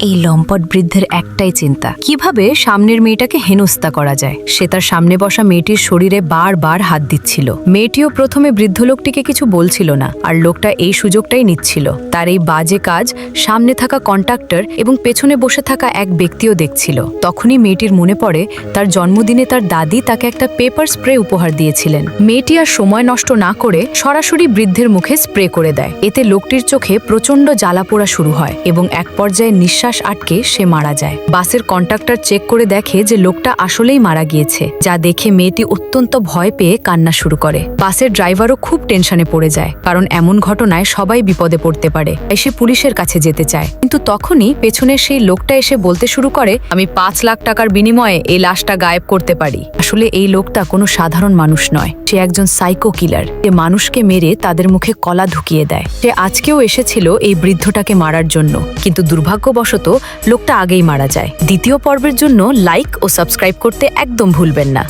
এই লম্পট বৃদ্ধের একটাই চিন্তা, কিভাবে সামনের মেয়েটাকে হেনস্থা করা যায়। সে তার সামনে বসা মেয়েটির শরীরে বারবার হাত দিচ্ছিল। মেয়েটিও প্রথমে বৃদ্ধ লোকটিকে কিছু বলছিল না, আর লোকটা এই সুযোগটাই নিচ্ছিল। তার এই বাজে কাজ সামনে থাকা কন্ট্রাক্টর এবং পেছনে বসে থাকা এক ব্যক্তিও দেখছিল। তখনই মেয়েটির মনে পড়ে তার জন্মদিনে তার দাদি তাকে একটা পেপার স্প্রে উপহার দিয়েছিলেন। মেয়েটি আর সময় নষ্ট না করে সরাসরি বৃদ্ধের মুখে স্প্রে করে দেয়। এতে লোকটির চোখে প্রচন্ড জ্বালা পোড়া শুরু হয় এবং এক পর্যায়ে নিঃশ্বাস আটকে সে মারা যায়। বাসের কন্ট্রাক্টর চেক করে দেখে যে লোকটা আসলেই মারা গিয়েছে, যা দেখে মেয়েটি অত্যন্ত ভয় পেয়ে কান্না শুরু করে। বাসের ড্রাইভারও খুব টেনশনে পড়ে যায়, কারণ এমন ঘটনায় সবাই বিপদে পড়তে পারে। সে পুলিশের কাছে যেতে চায়, কিন্তু তখনই পেছনে সেই লোকটা এসে বলতে শুরু করে, আমি 5 লাখ টাকার বিনিময়ে এই লাশটা গায়েব করতে পারি। আসলে এই লোকটা কোনো সাধারণ মানুষ নয়, সে একজন সাইকো কিলার, যে মানুষকে মেরে তাদের মুখে কলা ঢুকিয়ে দেয়। সে আজকেও এসেছিল এই বৃদ্ধটাকে মারার জন্য, কিন্তু দুর্ভাগ্যবশত লোকটা আগেই মারা যায়। দ্বিতীয় পর্বের জন্য লাইক ও সাবস্ক্রাইব করতে একদম ভুলবেন না।